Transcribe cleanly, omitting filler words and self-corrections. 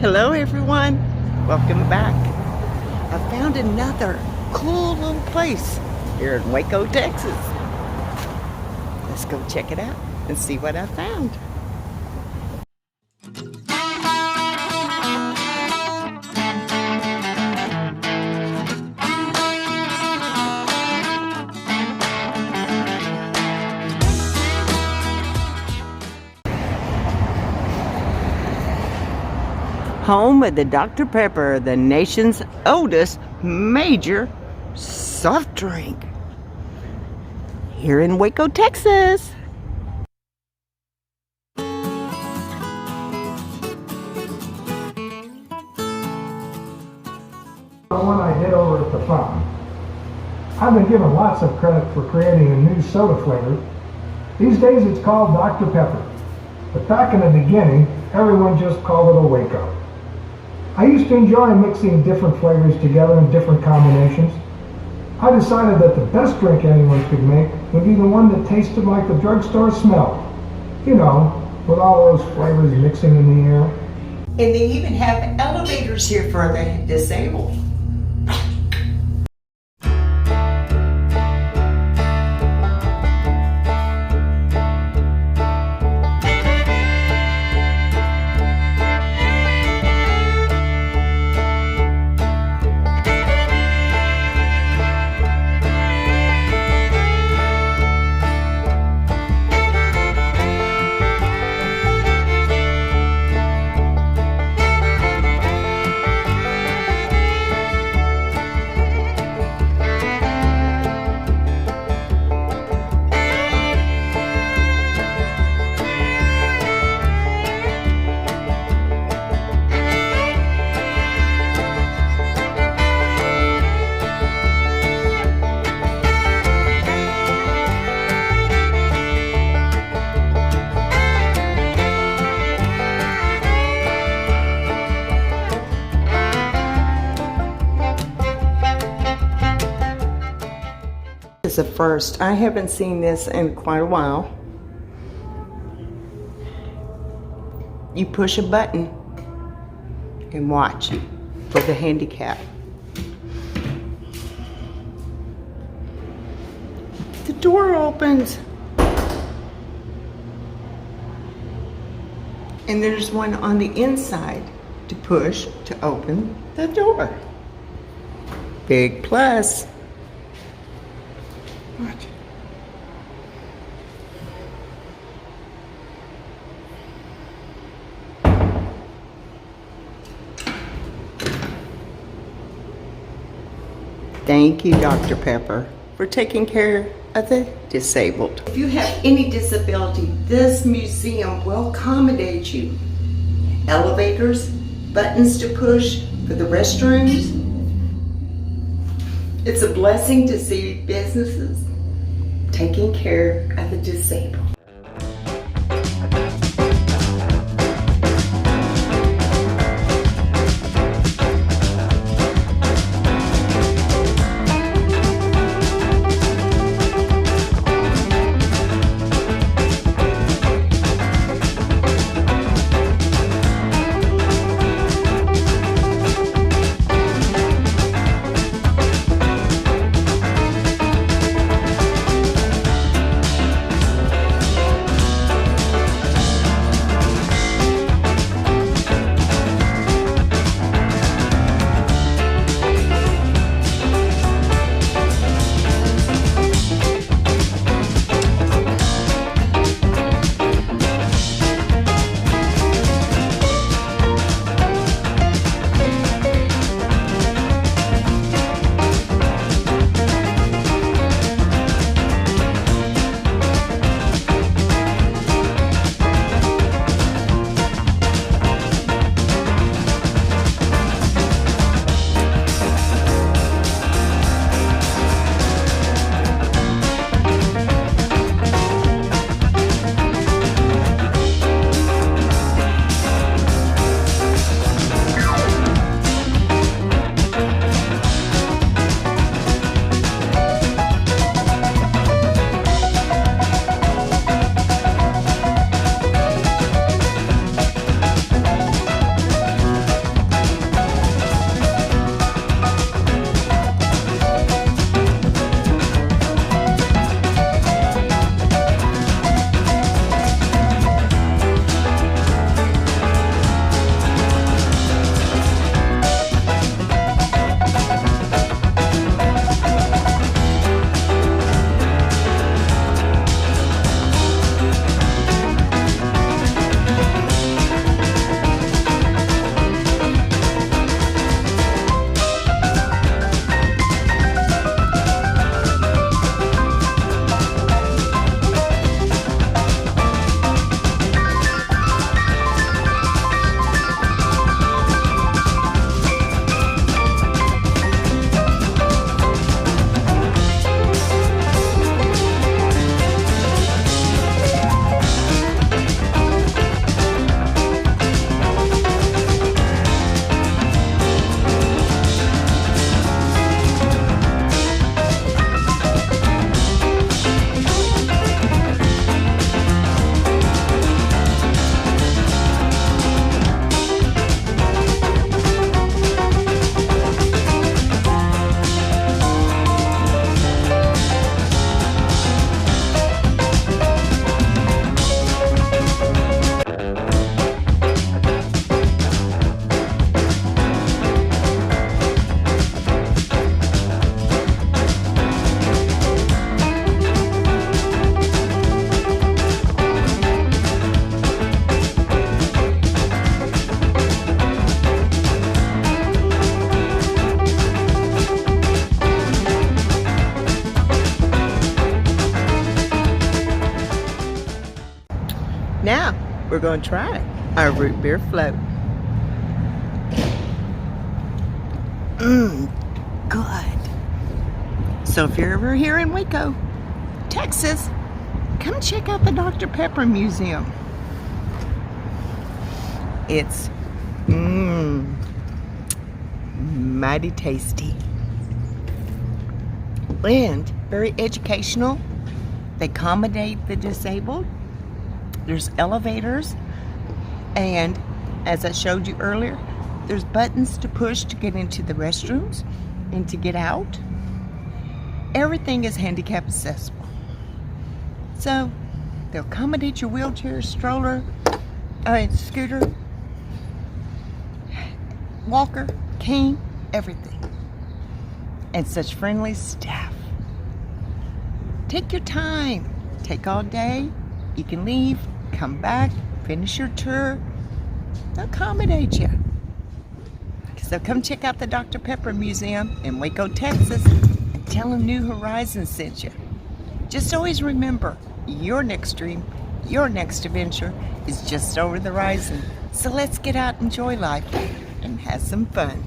Hello everyone, welcome back. I found another cool little place here in Waco, Texas. Let's go check it out and see what I found. Home of the Dr. Pepper, the nation's oldest major soft drink. Here in Waco, Texas. When I did over at the fountain, I've been given lots of credit for creating a new soda flavor. These days it's called Dr. Pepper, but back in the beginning, everyone just called it a Waco. I used to enjoy mixing different flavors together in different combinations. I decided that the best drink anyone could make would be the one that tasted like the drugstore smell. You know, with all those flavors mixing in the air. And they even have elevators here for the disabled. It's a first. I haven't seen this in quite a while. You push a button and watch for the handicap. The door opens. And there's one on the inside to push to open the door. Big plus. What? Thank you, Dr. Pepper, for taking care of the disabled. If you have any disability, this museum will accommodate you. Elevators, buttons to push for the restrooms. It's a blessing to see businesses taking care of the disabled. we're going to try our root beer float. Good. So if you're ever here in Waco, Texas, come check out the Dr. Pepper Museum. It's mighty tasty and very educational. They accommodate the disabled. There's elevators, and as I showed you earlier, there's buttons to push to get into the restrooms and to get out. Everything is handicap accessible. So they'll accommodate your wheelchair, stroller, scooter, walker, cane, everything. And such friendly staff. Take your time. Take all day. You can leave, come back, finish your tour. They'll accommodate you. So come check out the Dr. Pepper Museum in Waco, Texas, and tell them New Horizons sent you. Just always remember, your next dream, your next adventure is just over the horizon. So let's get out and enjoy life and have some fun.